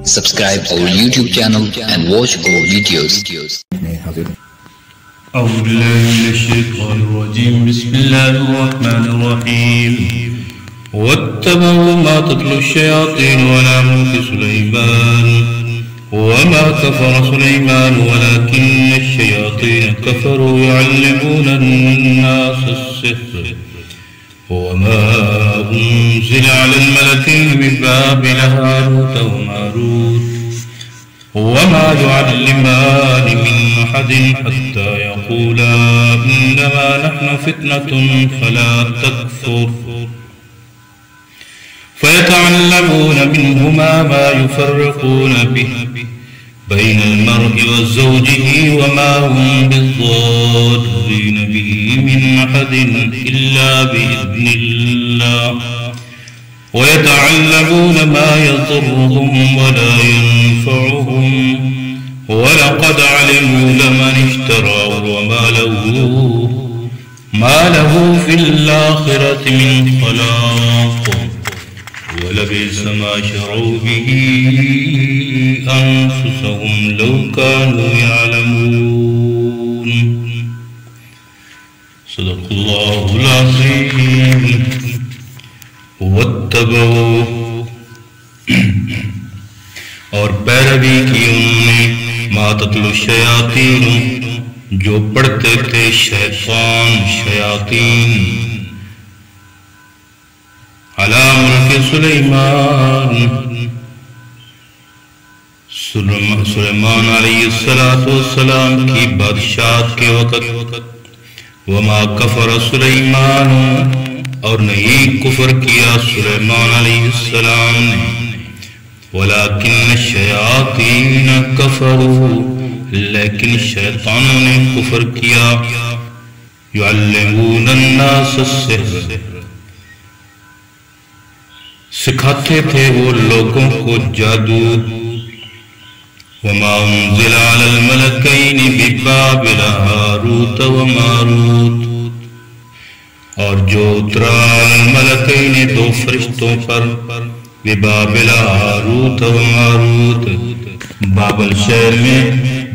Subscribe our YouTube channel and watch our videos. أعوذ بالله من الشيطان الرجيم. بسم الله الرحمن الرحيم. واتبعوا ما تتلو الشياطين على ملك سليمان وما كفر سليمان ولكن الشياطين كفروا يعلمون الناس السحر وما أنزل على الملكين ببابل هاروت وماروت وما يعلمان من أحد حتى يقولا إنما نحن فتنة فلا تكفر فيتعلمون منهما ما يفرقون به بين المرء وزوجه وما هم بالضارين به من أحد إلا بإذن الله ويتعلمون ما يضرهم ولا ينفعهم ولقد علموا لمن اشتراه وما له في الآخرة من خلاق ولبئس ما شروا به أنفسهم لو كانوا يعلمون. صدق الله العظيم. واتبعوا اور پیروی کی انہوں نے ما تتلو الشیاطین جو پڑھتے تھے شیاطین علی ملک سلیمان علیہ السلام کی بادشاہت کے وقت وما کفر سلیمان اور نہیں کفر کیا سلیمان علیہ السلام نے ولیکن الشیاطین کفروا لیکن شیطانوں نے کفر کیا یعلمون الناس السحر سکھاتے تھے وہ لوگوں کو جادو وما انزل علی الملکین ببابل ہاروت وماروت اور جو اترا الملکین دو فرشتوں پر ببابل ہاروت وماروت بابل شہر میں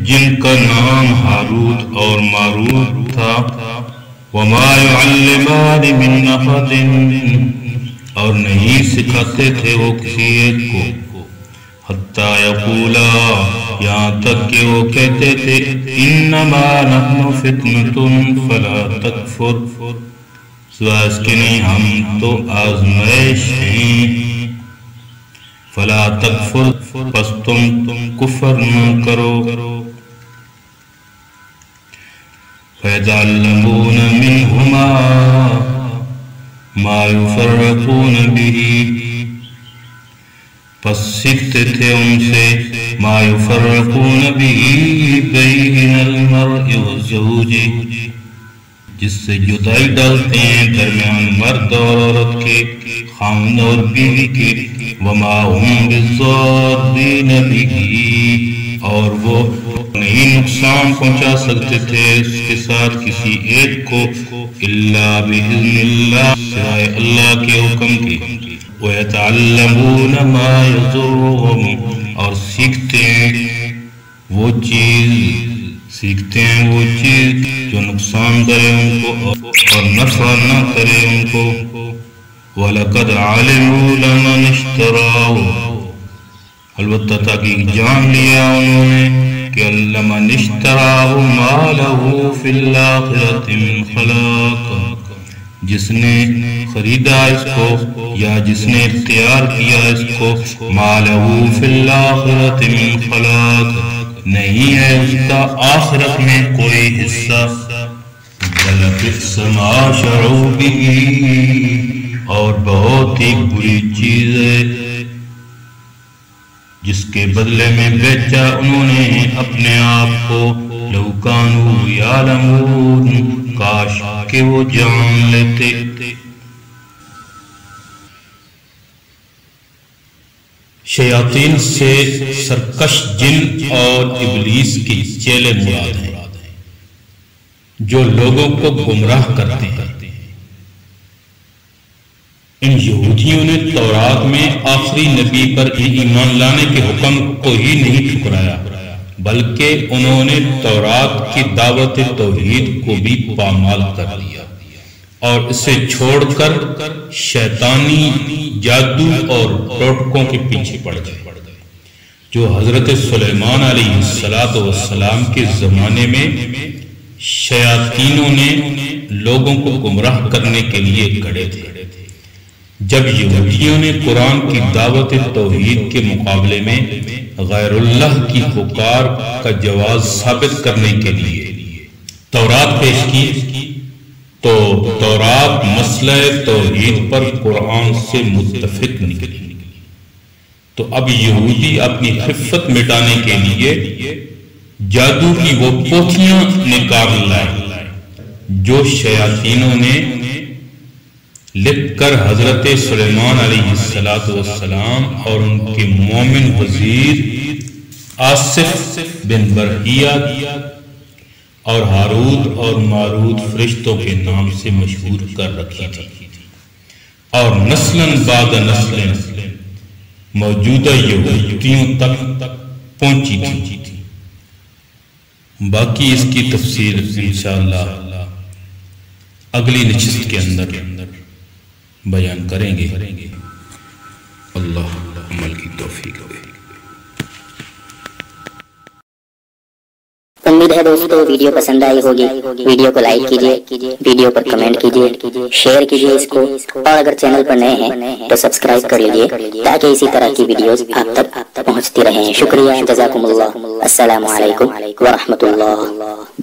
جن کا نام ہاروت اور ماروت تھا وما يعلمان من احد اور نہیں سکھاتے تھے وہ کسی ایک کو حتیٰ یقولا یہاں تک کہ وہ کہتے تھے انما نحن فتنة فلا تکفر سوائے اس کے نہیں ہم تو آزمائش ہیں فلا تکفر پس تم کفر نہ کرو فیتعلمون منہما ما یفرقون به پس سیکھتے تھے ان سے ما یفرقون به بین المرء والزوج جس سے جدائی ڈالتے ہیں درمیان مرد اور عورت کے خاوند اور بیوی کے وما هم بالضارین به اور وہ نہیں نقصان پہنچا سکتے تھے اس کے ساتھ کسی ایک کو الا باذن اللہ سوائے اللہ کے حکم کے وَيَتَعَلَّمُونَ مَا يَضُرُّهُمْ اور سیکھتے ہیں وہ چیز جو نقصان کرے ان کو اور نفع نہ کرے ان کو وَلَقَدْ عَلِمُوا لَمَنِ اشْتَرَاهُ البتہ تاکہ جان لیا انہوں نے کہ لَمَنِ اشْتَرَاهُ مَا لَهُ فِي الْآخِرَةِ مِنْ خَلَاقٍ جس نے خریدا اس کو یا جس نے اختیار کیا اس کو مَا لَهُ فِي الْآخِرَةِ مِنْ خَلَاقٍ نہیں ہے اس کا آخرت میں کوئی حصہ وَلَبِئْسَ مَا شَرَوْا بِهِ اور بہت ہی بری چیز ہے جس کے بدلے میں بیچا انہوں نے اپنے آپ کو لو کانوا یعلمون کاش کہ وہ جان لیتے. شیاطین سے سرکش جن اور ابلیس کے چیلے مراد ہیں جو لوگوں کو گمراہ کرتے ہیں. ان یہودیوں نے تورات میں آخری نبی پر ایمان لانے کے حکم کو ہی نہیں ٹھکرایا، بلکہ انہوں نے تورات کی دعوت توحید کو بھی پامال کر دیا اور اسے چھوڑ کر شیطانی جادو اور ٹوٹکوں کے پیچھے پڑ گئے، جو حضرت سلیمان علیہ السلام کے زمانے میں شیاطینوں نے لوگوں کو گمراہ کرنے کے لیے کھڑے تھے۔ جب یہودیوں نے قرآن کی دعوت توحید کے مقابلے میں غیر اللہ کی پکار کا جواز ثابت کرنے کے لیے تورات پیش کی تو تورات مسئلہ توحید پر قرآن سے متفق نکلی۔ تو اب یہودی اپنی خفت مٹانے کے لیے جادو کی وہ پوتھیاں نکال لائے جو شیاطینوں نے لکھ کر حضرت سلیمان علیہ السلام اور ان کے مومن وزیر آصف بن برحیہ اور ہاروت اور ماروت فرشتوں کے نام سے مشہور کر رکھی تھی، اور نسلاً بعد نسلیں موجودہ یہودیوں تک پہنچی تھی۔ باقی اس کی تفسیر انشاءاللہ اگلی نشست کے اندر بیان کریں گے۔ اللہ عمل کی توفیق دے۔ امید ہے دوستو ویڈیو پسند آئی ہوگی، ویڈیو کو لائک کیجئے، ویڈیو پر کمنٹ کیجئے، شیئر کیجئے اس کو، اور اگر چینل پر نئے ہیں تو سبسکرائب کر لیجئے تاکہ اسی طرح کی ویڈیوز آپ تک پہنچتی رہیں۔ شکریہ، جزاکم اللہ، السلام علیکم ورحمۃ اللہ۔